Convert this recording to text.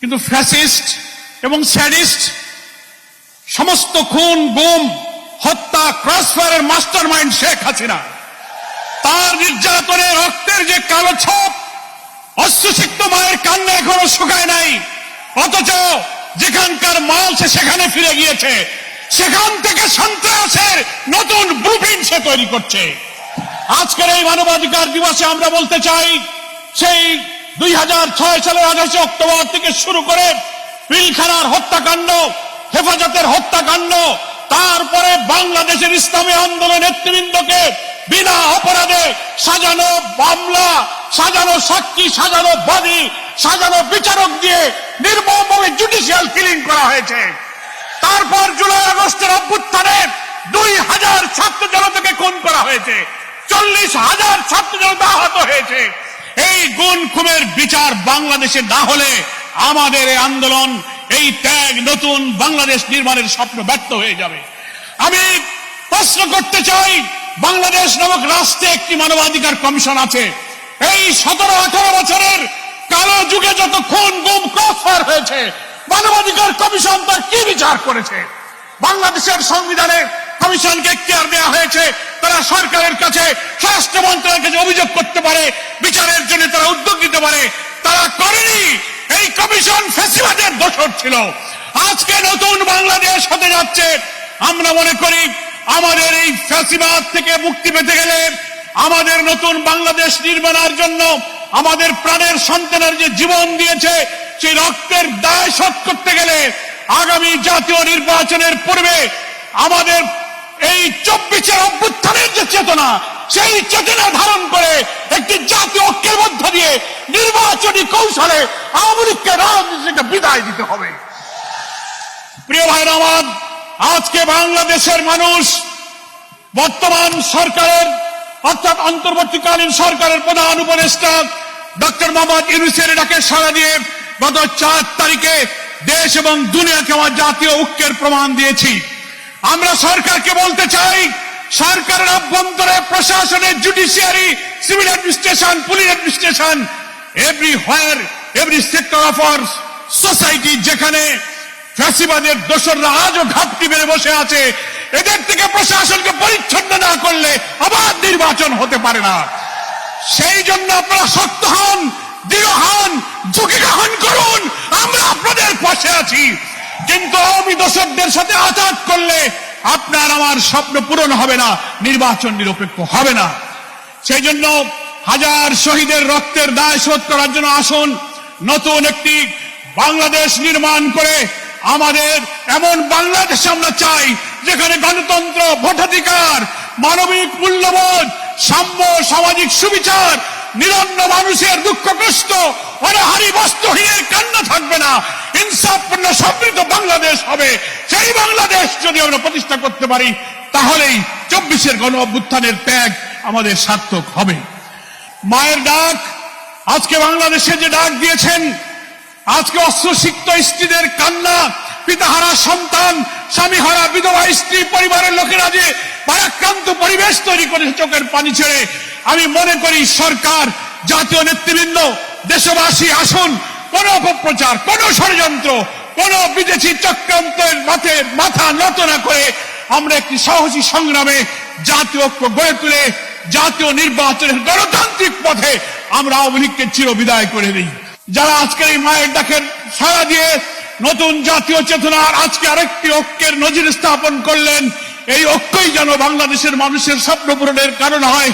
কিন্তু ফ্যাসিস্ট এবং স্যাডিস্ট সমস্ত খুন গুম হত্যা ক্রসফায়ারের মাস্টারমাইন্ড শেখ হাসিনা, তার নির্যাতনে রক্তের যে কালো ছাপ, অশ্রুসিক্ত মায়ের কান্না এখনো শুকায় নাই, অথচ যেখানকার মাল সে সেখানে ফিরে গিয়েছে, সেখান থেকে সন্ত্রাসের নতুন ব্লুপ্রিন্ট সে তৈরি করছে। আজকের এই মানবাধিকার দিবসে আমরা বলতে চাই, সেই 2006 সালের 28 অক্টোবর থেকে শুরু করে পিলখানার হত্যাকাণ্ড, হেফাজতের হত্যাকাণ্ড, তারপরে বাংলাদেশের ইসলামী আন্দোলন নেতৃবৃন্দকে বিনা অপরাধে সাজানো মামলা, সাজানো সাক্ষী, সাজানো বাদী, সাজানো বিচারক দিয়ে নির্মমভাবে জুডিশিয়াল কিলিং করা হয়েছে। তারপর জুলাই আগস্টের অভ্যুত্থানে 2000 ছাত্র জনতাকে খুন করা হয়েছে, 40,000 ছাত্র জনতা আহত হয়েছে। এই গুম খুনের বিচার বাংলাদেশে না হলে আমাদের এই আন্দোলন, এই ত্যাগ, নতুন বাংলাদেশ নির্মাণের স্বপ্ন ব্যর্থ হয়ে যাবে। আমি প্রশ্ন করতে চাই, বাংলাদেশ নামক রাষ্ট্রে একটি মানবাধিকার কমিশন আছে। এই 17-18 বছরের কালো যুগে যত খুন গুম ক্রসফায়ার হয়েছে, মানবাধিকার কমিশন তার কি বিচার করেছে? বাংলাদেশের সংবিধানে কমিশনকে এখতিয়ার দেওয়া হয়েছে, তারা সরকারের কাছে, স্বরাষ্ট্র মন্ত্রণালয়ের কাছে অভিযোগ করতে পারে, বিচারের জন্য তারা উদ্যোগ নিতে পারে। তারা করেনি। এই কমিশন ফ্যাসিবাদের দোসর ছিল। আজকে নতুন বাংলাদেশ হতে যাচ্ছে। আমরা মনে করি আমাদের এই ফ্যাসিবাদ থেকে মুক্তি পেতে গেলে, আমাদের নতুন বাংলাদেশ নির্মাণের জন্য আমাদের প্রাণের সন্তানের যে জীবন দিয়েছে, সেই রক্তের দায় শোধ করতে গেলে আগামী জাতীয় নির্বাচনের পূর্বে আমাদের এই 24-এর অভ্যুত্থানের যে চেতনা, সেই চেতনা ধারণ করে একটি জাতীয় ঐক্যের মধ্য দিয়ে নির্বাচনী কৌশলে আওয়ামী লীগকে রাজনীতি থেকে বিদায় দিতে হবে। প্রিয় ভাইরা আমার, আজকে বাংলাদেশের মানুষ বর্তমান সরকারের অর্থাৎ অন্তর্বর্তীকালীন সরকারের প্রধান উপদেষ্টা ডক্টর মোহাম্মদ ইউনূসের ডাকে সাড়া দিয়ে গত 4 তারিখে দেশ এবং দুনিয়াকে আমার জাতীয় ঐক্যের প্রমাণ দিয়েছি। আমরা সরকারকে বলতে চাই, সরকারের অভ্যন্তরে, প্রশাসনে, judiciary, civil administration, police administration, everywhere, every sector of our society, যেখানে ফ্যাসিবাদের দোসররা আজও ঘাপটি মেরে বসে আছে, এদের থেকে প্রশাসনকে পরিচ্ছন্ন না করলে আবার নির্বাচন হতে পারে না। সেই জন্য আপনারা শক্ত হন, দৃঢ় হন, ঝুঁকি গ্রহণ করুন। আমরা আপনাদের পাশে আছি। কিন্তু আওয়ামী দোসরদের সাথে আঘাত করলে আপনার আমার স্বপ্ন পূরণ হবে না, নির্বাচন নিরপেক্ষ হবে না। সেই জন্য হাজার শহীদের রক্তের দায় শোধ করার জন্য আসুন, নতুন একটি বাংলাদেশ নির্মাণ করে আমাদের এমন বাংলাদেশ আমরা চাই, যেখানে গণতন্ত্র, ভোটাধিকার, মানবিক মূল্যবোধ, সাম্য, সামাজিক সুবিচার, নিরন্ন মানুষের দুঃখ কষ্ট, অনাহারী বস্ত্রহীনের কান্না থাকবে না, ইনসাফপূর্ণ সমৃদ্ধ বাংলাদেশ হবে। সেই বাংলাদেশ যদি আমরা প্রতিষ্ঠা করতে পারি, তাহলেই 24-এর গণ অভ্যুত্থানের ত্যাগ আমাদের সার্থক হবে। মায়ের ডাক, আজকে বাংলাদেশে যে ডাক দিয়েছেন, আজকে অশ্রুসিক্ত স্ত্রীদের কান্না, পিতাহারা সন্তান, স্বামীহারা বিধবা স্ত্রী, পরিবারের লোকেরা যে ভারাক্রান্ত পরিবেশ তৈরি করেছে চোখের পানি ছেড়ে, আমি মনে করি সরকার, জাতীয় নেতৃবৃন্দ, দেশবাসী আসুন, কোন অপপ্রচার, কোন ষড়যন্ত্র, কোন বিদেশি চক্রান্তের মাথা নত না করে আমরা একটি সাহসী সংগ্রামে জাতীয় ঐক্য গড়ে তুলে জাতীয় নির্বাচনের গণতান্ত্রিক পথে আমরা আওয়ামী লীগকে চিরবিদায় করে দিই। যারা আজকের এই মায়ের ডাকের সাড়া দিয়ে নতুন জাতীয় চেতনার আজকে আরেকটি ঐক্যের নজির স্থাপন করলেন, এই ঐক্যই যেন বাংলাদেশের মানুষের স্বপ্ন পূরণের কারণ হয়।